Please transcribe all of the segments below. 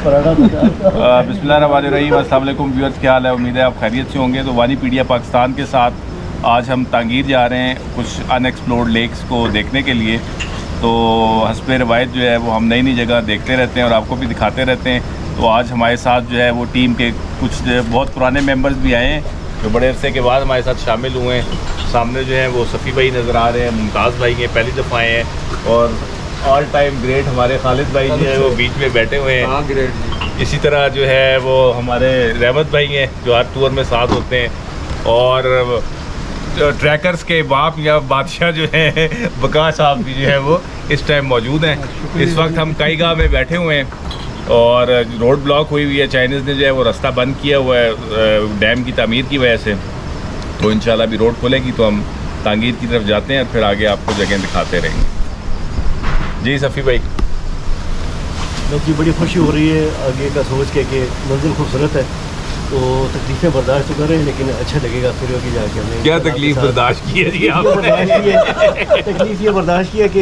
बिस्मिल्लाहिर्रहमानिर्रहीम। अस्सलाम वालेकुम व्यूअर्स, क्या हाल है? उम्मीद है आप खैरियत से होंगे। तो वानी पीडिया पाकिस्तान के साथ आज हम तांगीर जा रहे हैं कुछ अनएक्सप्लोर्ड लेक्स को देखने के लिए। तो हस्बे रवायत जो है वो हम नई नई जगह देखते रहते हैं और आपको भी दिखाते रहते हैं। तो आज हमारे साथ जो है वो टीम के कुछ बहुत पुराने मेंबर्स भी आए हैं जो बड़े अरसे के बाद हमारे साथ शामिल हुए हैं। सामने जो है वो सफ़ी भाई नज़र आ रहे हैं, मुमताज़ भाई हैं, पहली दफ़ा आए हैं, और ऑल टाइम ग्रेट हमारे खालिद भाई जो है वो बीच में बैठे हुए हैं। हाँ, ग्रेट। इसी तरह जो है वो हमारे रहमत भाई हैं जो हर टूर में साथ होते हैं, और ट्रैकर्स के बाप या बादशाह जो है बका साहब भी जो है वो इस टाइम मौजूद हैं। इस वक्त हम काईगाह में बैठे हुए हैं और रोड ब्लॉक हुई हुई है। चाइनीज़ ने जो है वो रास्ता बंद किया हुआ है डैम की तामीर की वजह से। तो इंशाल्लाह अभी रोड खुलेगी तो हम तांगीर की तरफ जाते हैं और फिर आगे आपको जगह दिखाते रहेंगे। जी सफ़ी भाई। बस जी बड़ी खुशी हो रही है आगे का सोच के कि मंजिल खूबसूरत है, तो तकलीफ़ें बर्दाश्त तो कर रहे हैं, लेकिन अच्छा लगेगा फिर आगे जाके। हमें क्या तकलीफ बर्दाश्त की है जी आपने? तकलीफ ये बर्दाश्त किया कि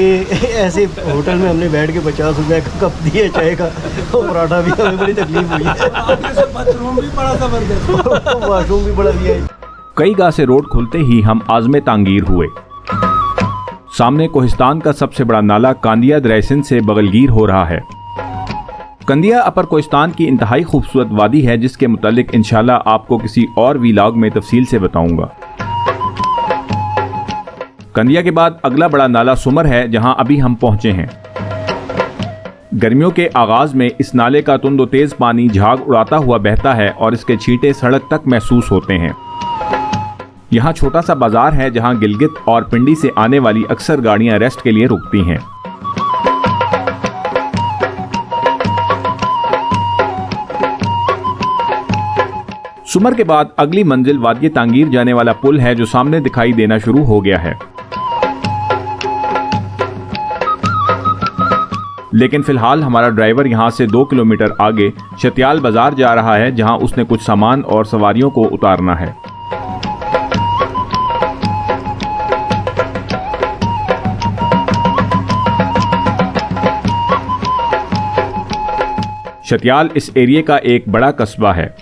ऐसे होटल में हमने बैठ के 50 रुपये का कप दिए चाय का और पराठा भी, हमें बड़ी तकलीफ हुई है। बाथरूम भी बड़ा ज़बरदस्त, वाशरूम भी बड़ा दिया है। काईगाह से रोड खुलते ही हम आज़मे तांगीर हुए। सामने कोहिस्तान का सबसे बड़ा नाला कांदिया दरिया सिंध से बगलगीर हो रहा है। कंदिया अपर कोहिस्तान की इंतहाई खूबसूरत वादी है जिसके मुतालिक इंशाल्लाह आपको किसी और वीलॉग में तफसील से बताऊंगा। कंदिया के बाद अगला बड़ा नाला सुमर है जहां अभी हम पहुंचे हैं। गर्मियों के आगाज में इस नाले का तुंद तेज पानी झाग उड़ाता हुआ बहता है और इसके छींटे सड़क तक महसूस होते हैं। यहाँ छोटा सा बाजार है जहाँ गिलगित और पिंडी से आने वाली अक्सर गाड़ियाँ रेस्ट के लिए रुकती हैं। सुमर के बाद अगली मंजिल वादी तांगीर जाने वाला पुल है जो सामने दिखाई देना शुरू हो गया है। लेकिन फिलहाल हमारा ड्राइवर यहाँ से 2 किलोमीटर आगे शतियाल बाजार जा रहा है जहाँ उसने कुछ सामान और सवारियों को उतारना है। शतियाल इस एरिया का एक बड़ा कस्बा है।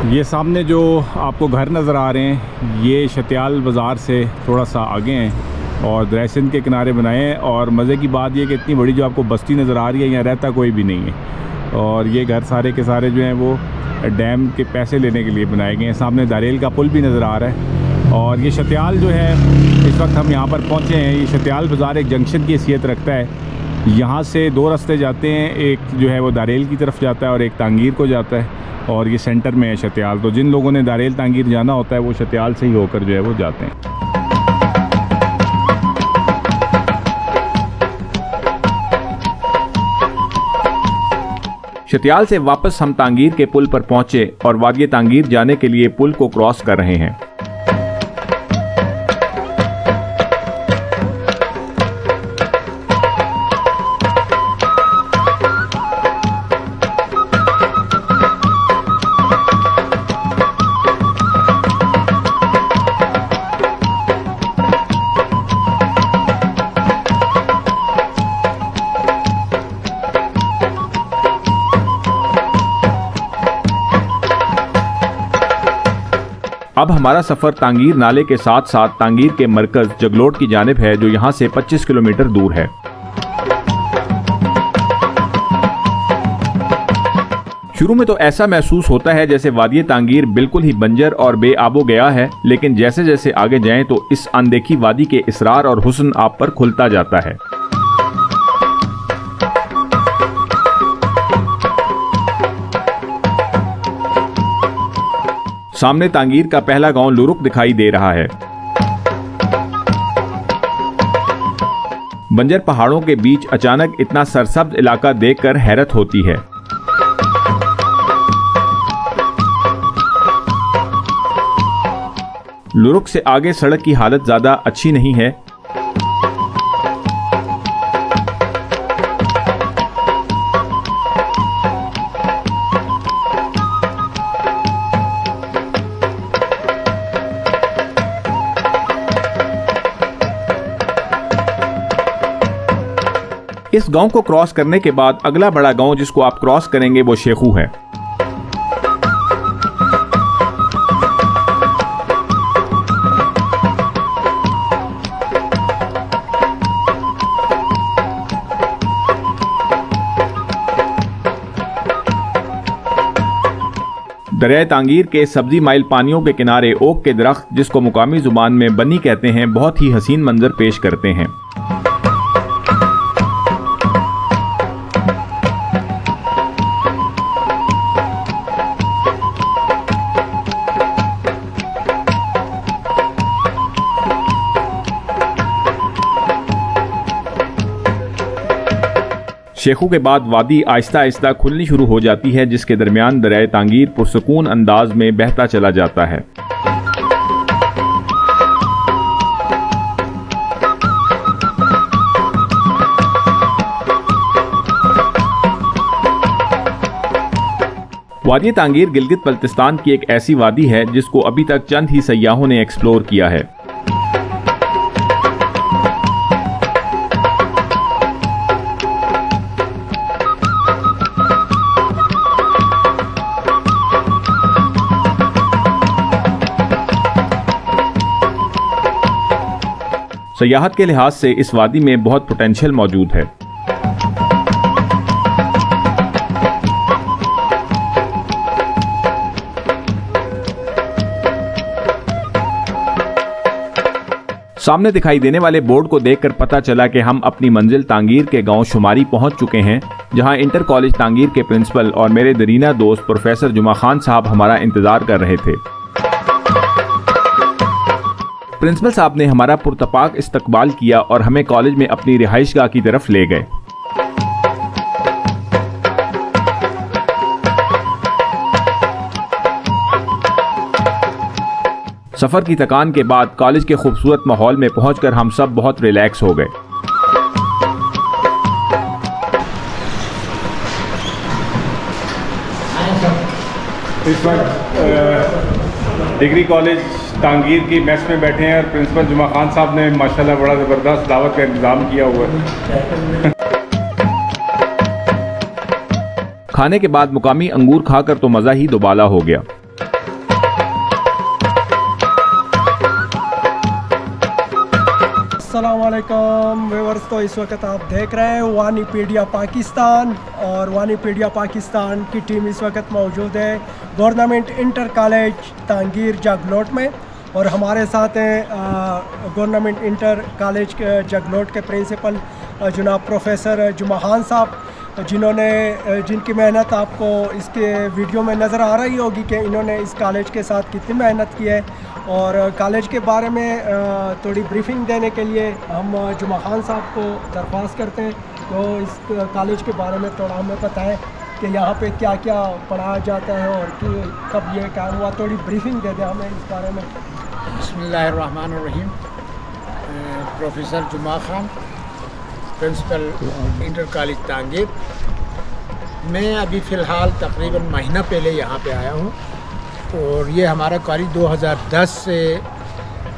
ये सामने जो आपको घर नज़र आ रहे हैं ये शतियाल बाज़ार से थोड़ा सा आगे हैं और दरिया सिंध के किनारे बनाए हैं। और मज़े की बात ये कि इतनी बड़ी जो आपको बस्ती नज़र आ रही है यहाँ रहता कोई भी नहीं है, और ये घर सारे के सारे जो हैं वो डैम के पैसे लेने के लिए बनाए गए हैं। सामने दारेल का पुल भी नज़र आ रहा है। और ये शतियाल जो है इस वक्त हम यहाँ पर पहुँचे हैं। ये शतियाल बाज़ार एक जंक्शन की हैसियत रखता है। यहाँ से 2 रास्ते जाते हैं, एक जो है वो दारेल की तरफ जाता है और एक तांगीर को जाता है, और ये सेंटर में है शतियाल। तो जिन लोगों ने दारेल तांगीर जाना होता है वो शतियाल से ही होकर जो है वो जाते हैं। शतियाल से वापस हम तांगीर के पुल पर पहुंचे और वादी तांगीर जाने के लिए पुल को क्रॉस कर रहे हैं। अब हमारा सफ़र तांगीर नाले के साथ साथ तांगीर के मरकज़ जगलोट की जानिब है जो यहाँ से 25 किलोमीटर दूर है। शुरू में तो ऐसा महसूस होता है जैसे वादी तांगीर बिल्कुल ही बंजर और बेआबो गया है, लेकिन जैसे जैसे आगे जाएं तो इस अनदेखी वादी के इसरार और हुस्न आप पर खुलता जाता है। सामने तांगीर का पहला गांव लुरुक दिखाई दे रहा है। बंजर पहाड़ों के बीच अचानक इतना सरसब्ज इलाका देखकर हैरत होती है। लुरुक से आगे सड़क की हालत ज्यादा अच्छी नहीं है। इस गांव को क्रॉस करने के बाद अगला बड़ा गांव जिसको आप क्रॉस करेंगे वो शेखू है। दरिया तांगीर के सब्जी माइल पानियों के किनारे ओक के दरख्त, जिसको मुकामी जुबान में बनी कहते हैं, बहुत ही हसीन मंजर पेश करते हैं। शेखू के बाद वादी आहिस्ता आहिस्ता खुलनी शुरू हो जाती है, जिसके दरमियान दरिया तांगीर पुरसकून अंदाज में बहता चला जाता है। वादी तांगीर गिलगित बल्तिस्तान की एक ऐसी वादी है जिसको अभी तक चंद ही सयाहों ने एक्सप्लोर किया है। सयाहत के लिहाज से इस वादी में बहुत पोटेंशियल मौजूद है। सामने दिखाई देने वाले बोर्ड को देखकर पता चला कि हम अपनी मंजिल तांगीर के गांव शुमारी पहुंच चुके हैं, जहां इंटर कॉलेज तांगीर के प्रिंसिपल और मेरे दरीना दोस्त प्रोफेसर जुमा खान साहब हमारा इंतजार कर रहे थे। प्रिंसिपल साहब ने हमारा पुरतपाक इस्तकबाल किया और हमें कॉलेज में अपनी रिहाइशगाह की तरफ ले गए। सफर की थकान के बाद कॉलेज के खूबसूरत माहौल में पहुंचकर हम सब बहुत रिलैक्स हो गए। इस वक्त डिग्री कॉलेज तांगीर की मेस में बैठे हैं और प्रिंसिपल जुमा खान साहब ने माशाल्लाह बड़ा ज़बरदस्त दावत का इंतज़ाम किया हुआ है। खाने के बाद मुकामी अंगूर खाकर तो मज़ा ही दुबाला हो गया। अस्सलामुअलैकुम व्यूअर्स, तो इस वक्त आप देख रहे हैं वानीपीडिया पाकिस्तान, और वानीपीडिया पाकिस्तान की टीम इस वक्त मौजूद है गवर्नमेंट इंटर कॉलेज तांगीर जगलोट में, और हमारे साथ हैं गवर्नमेंट इंटर कॉलेज के जगलोट के प्रिंसिपल जनाब प्रोफेसर जुमा खान साहब, जिनकी मेहनत आपको इसके वीडियो में नज़र आ रही होगी कि इन्होंने इस कॉलेज के साथ कितनी मेहनत की है। और कॉलेज के बारे में थोड़ी ब्रीफिंग देने के लिए हम जुमा खान साहब को दरख्वास्त करते हैं, तो इस कॉलेज के बारे में थोड़ा हमें बताएं कि यहाँ पे क्या क्या पढ़ाया जाता है और कि कब ये काम हुआ, थोड़ी ब्रीफिंग दे दें हमें इस बारे में। बिस्मिल्लाहिर्रहमानिर्रहीम। प्रोफेसर जुमा खान, प्रिंसिपल इंटर कॉलेज तांगीर। मैं अभी फ़िलहाल तकरीबन महीना पहले यहाँ पे आया हूँ, और ये हमारा कॉलेज 2010 से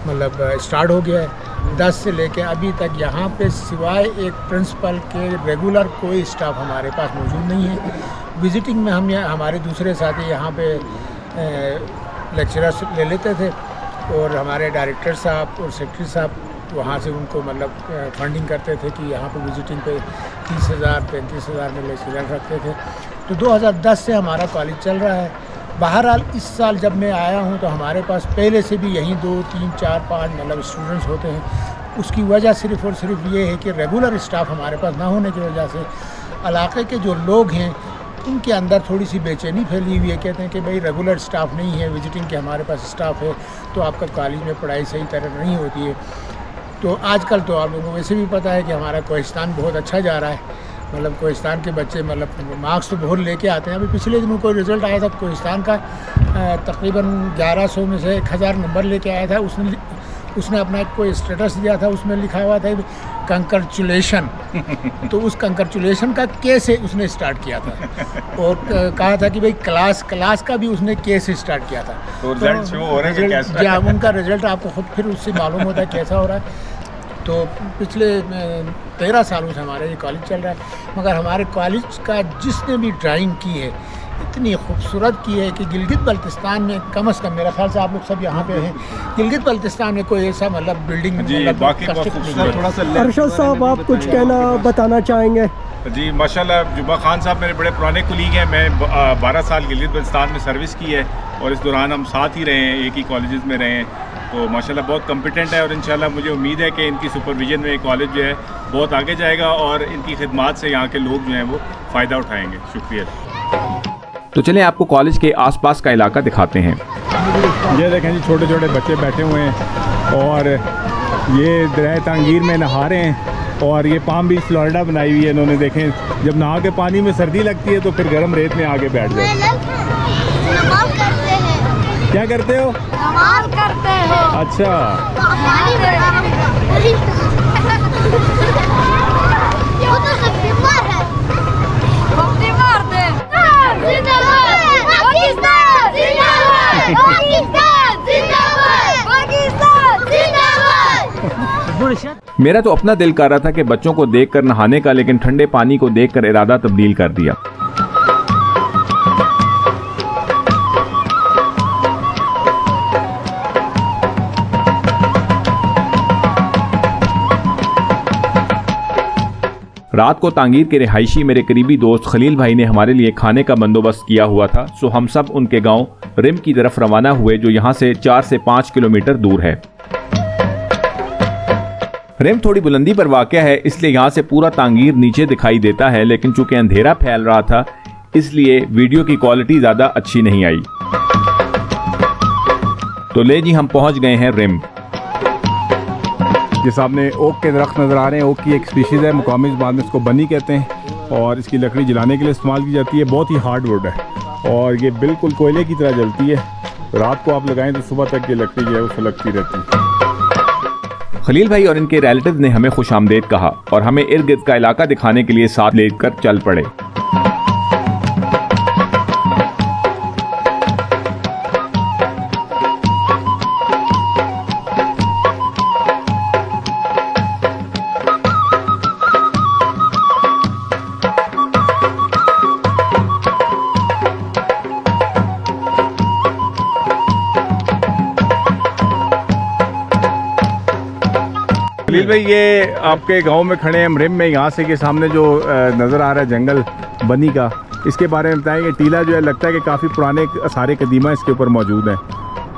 मतलब स्टार्ट हो गया है। 10 से लेकर अभी तक यहाँ पे सिवाय एक प्रिंसिपल के रेगुलर कोई स्टाफ हमारे पास मौजूद नहीं है। विज़िटिंग में हम हमारे दूसरे साथी यहाँ पे लेक्चरर्स ले लेते थे, और हमारे डायरेक्टर साहब और सेक्रेटरी साहब वहाँ से उनको मतलब फंडिंग करते थे कि यहाँ पे विज़िटिंग पे 30,000 35,000 में लेक्चरर रखते थे। तो 2010 से हमारा कॉलेज चल रहा है। बहरहाल इस साल जब मैं आया हूँ तो हमारे पास पहले से भी यहीं 2 3 4 5 मतलब स्टूडेंट्स होते हैं। उसकी वजह सिर्फ़ और सिर्फ ये है कि रेगुलर स्टाफ हमारे पास ना होने की वजह से इलाके के जो लोग हैं उनके अंदर थोड़ी सी बेचैनी फैली हुई है। कहते हैं कि भाई रेगुलर स्टाफ नहीं है, विजिटिंग के हमारे पास स्टाफ है तो आपका कॉलेज में पढ़ाई सही तरह नहीं होती है। तो आजकल तो आप लोगों को वैसे भी पता है कि हमारा कोहिस्तान बहुत अच्छा जा रहा है, मतलब कोहिस्तान के बच्चे मतलब मार्क्स तो बहुत लेके आते हैं। अभी पिछले दिनों कोई रिज़ल्ट आया था कोहिस्तान का, तकरीबन 1100 में से 1000 नंबर लेके आया था। उसने अपना एक कोई स्टेटस दिया था, उसमें लिखा हुआ था कंग्रेचुलेशन। तो उस कंग्रेचुलेशन का के से उसने स्टार्ट किया था, और कहा था कि भाई क्लास का भी उसने के से स्टार्ट किया था। तो रिजल्ट शो हो रहे हैं कैसा? जी, उनका रिजल्ट आपको खुद फिर उससे मालूम होता है कैसा हो रहा है। तो पिछले 13 सालों से हमारा ये कॉलेज चल रहा है, मगर हमारे कॉलेज का जिसने भी ड्राइंग की है इतनी खूबसूरत की है कि गिलगित बल्तिस्तान में कम से कम, मेरा ख्याल से आप लोग सब यहाँ पे हैं, गिलगित बल्तिस्तान में कोई ऐसा मतलब बिल्डिंग थोड़ा सा अरशद साहब, आप कुछ कहना बताना चाहेंगे? जी माशाल्लाह, जुबा खान साहब मेरे बड़े पुराने कुलीग हैं। मैं 12 साल गिलगित बल्तिस्तान में सर्विस की है और इस दौरान हम साथ ही रहे हैं, एक ही कॉलेजेस में रहे हैं। तो माशाल्लाह बहुत कॉम्पिटेंट है और इंशाल्लाह मुझे उम्मीद है कि इनकी सुपरविजन में कॉलेज जो है बहुत आगे जाएगा और इनकी खिदमात से यहाँ के लोग जो हैं वो फ़ायदा उठाएँगे। शुक्रिया। तो चलें आपको कॉलेज के आसपास का इलाका दिखाते हैं। ये देखें जी, छोटे छोटे बच्चे बैठे हुए हैं और ये दरिया तांगीर में नहा रहे हैं और ये पाम बीच फ्लोरिडा बनाई हुई है इन्होंने। देखें, जब नहा के पानी में सर्दी लगती है तो फिर गर्म रेत में आके बैठ जाए। क्या करते हो? नमाज करते हैं। अच्छा, वो तो सब बीमार है। बीमार थे। पाकिस्तान जिंदाबाद, पाकिस्तान जिंदाबाद, पाकिस्तान जिंदाबाद। मेरा तो अपना दिल कर रहा था कि बच्चों को देखकर नहाने का, लेकिन ठंडे पानी को देखकर इरादा तब्दील कर दिया। रात को तांगीर के रिहायशी मेरे करीबी दोस्त खलील भाई ने हमारे लिए खाने का बंदोबस्त किया हुआ था, सो हम सब उनके गांव रिम की तरफ रवाना हुए, जो यहां से 4 से 5 किलोमीटर दूर है। रिम थोड़ी बुलंदी पर वाक़या है, इसलिए यहां से पूरा तांगीर नीचे दिखाई देता है, लेकिन चूंकि अंधेरा फैल रहा था इसलिए वीडियो की क्वालिटी ज़्यादा अच्छी नहीं आई। तो ले जी, हम पहुंच गए हैं रिम। ये सामने ओक के दरख्त नज़र आ रहे हैं। ओक की एक स्पीशीज़ है, मुकामी ज़बान में इसको बनी कहते हैं और इसकी लकड़ी जलाने के लिए इस्तेमाल की जाती है। बहुत ही हार्ड वुड है और ये बिल्कुल कोयले की तरह जलती है। रात को आप लगाएं तो सुबह तक ये लकड़ी जो है वो सुलगती रहती है। खलील भाई और इनके रिलेटिव ने हमें खुशामदेद कहा और हमें इर्द गिर्द का इलाका दिखाने के लिए साथ लेकर चल पड़े। खलील भाई, ये आपके गांव में खड़े हैं हम रिम में, यहाँ से के सामने जो नज़र आ रहा है जंगल बनी का, इसके बारे में बताएं। ये टीला जो है लगता है कि काफ़ी पुराने आसार कदीमा इसके ऊपर मौजूद हैं,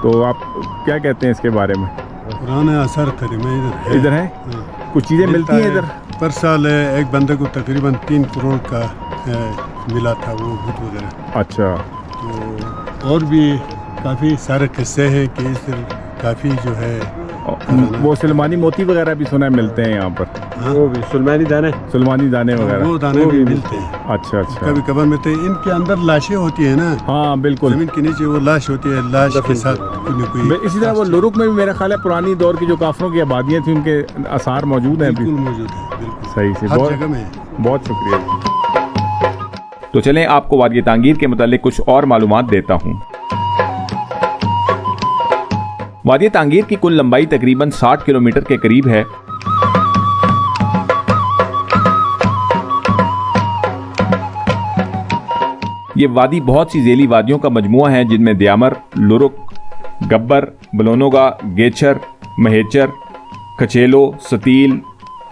तो आप क्या कहते हैं इसके बारे में? पुराने आसार कदीमा इधर है, कुछ चीज़ें मिलती हैं इधर। पर साल एक बंदे को तकरीबन 3 करोड़ का मिला था वो बुत वगैरह। अच्छा, तो और भी काफ़ी सारे किस्से हैं कि इस काफ़ी जो है वो सुलेमानी मोती वगैरह भी सुना है मिलते हैं यहाँ पर। हाँ? वो भी सुलेमानी दाने वगैरह वो दाने भी मिलते हैं। अच्छा अच्छा, कभी कभार मिलते हैं। इनके अंदर लाशें होती है ना। हाँ बिल्कुल, जमीन के नीचे वो लाश होती है, लाश के साथ कोई। इसी तरह वो लुरुक में भी मेरा ख्याल है पुरानी दौर की जो काफरों की आबादियाँ थी उनके आसार मौजूद हैं। बिल्कुल मौजूद है, बिल्कुल सही से, हर जगह में। बहुत शुक्रिया। तो चलें आपको वादी तांगीर के मुतालिक कुछ और मालूमात देता हूँ। वादी तांगीर की कुल लंबाई तकरीबन 60 किलोमीटर के करीब है। ये वादी बहुत सी झीली वादियों का मजमुआ है, जिनमें दयामर, लुरुक, गब्बर, बलोनोगा, गेचर, महेचर, कचेलो, सतील,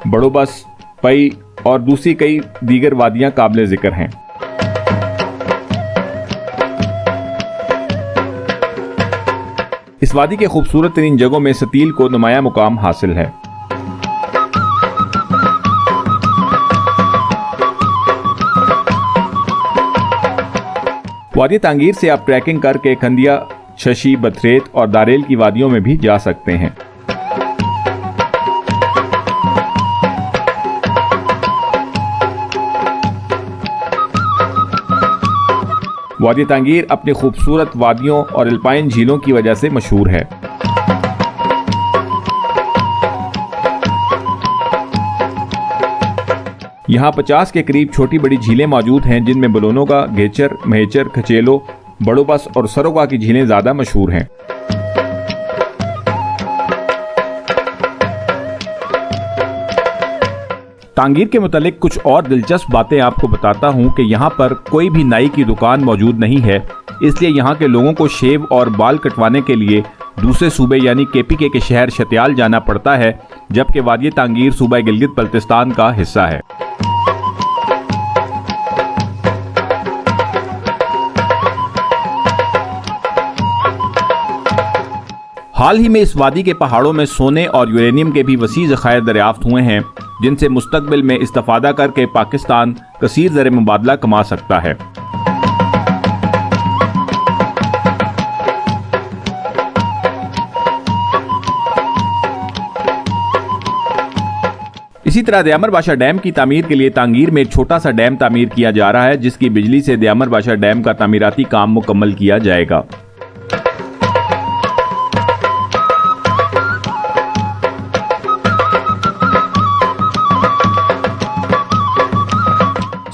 बड़ोबस, पई और दूसरी कई दीगर वादियां काबिल जिक्र हैं। इस वादी के खूबसूरत तरीन जगहों में सतील को नुमाया मुकाम हासिल है। वादी तांगीर से आप ट्रैकिंग करके खंदिया, शशि, बथरेत और दारेल की वादियों में भी जा सकते हैं। वादी तांगीर अपनी खूबसूरत वादियों और अल्पाइन झीलों की वजह से मशहूर है। यहाँ 50 के करीब छोटी बड़ी झीलें मौजूद हैं, जिनमें बलोनोगा, गेचर, महेचर, खचेलो, बड़ोबस और सरोगा की झीलें ज़्यादा मशहूर हैं। तांगीर के मुतालिक कुछ और दिलचस्प बातें आपको बताता हूं कि यहाँ पर कोई भी नाई की दुकान मौजूद नहीं है, इसलिए यहाँ के लोगों को शेव और बाल कटवाने के लिए दूसरे सूबे यानी KPK के शहर शतियाल जाना पड़ता है, जबकि वादी तांगीर सूबा गिलगित बल्तिस्तान का हिस्सा है। हाल ही में इस वादी के पहाड़ों में सोने और यूरेनियम के भी वसी ज़खायर दरियाफ्त हुए हैं, जिनसे मुस्तकबिल में इस्तेफादा करके पाकिस्तान कसीर ज़र मुबादला कमा सकता है। इसी तरह दयामर बाशा डैम की तामीर के लिए तांगीर में एक छोटा सा डैम तामीर किया जा रहा है, जिसकी बिजली से दयामर बाशा डैम का तामीराती काम मुकम्मल किया जाएगा।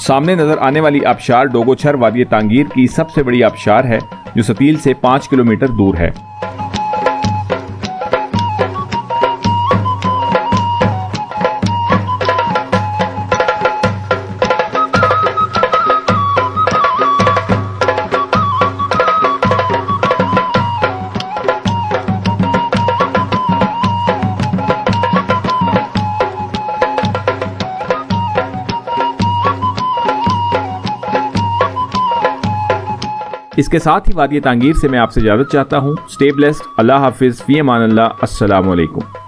सामने नजर आने वाली आबशार डोगोछर वादी तांगीर की सबसे बड़ी आबशार है, जो सतील से 5 किलोमीटर दूर है। इसके साथ ही वादी तांगीर से मैं आपसे इजाज़त चाहता हूँ। स्टे ब्लेस्ड, अल्लाह हाफिज़, फ़ी अमान अल्लाह, अस्सलामु अलैकुम।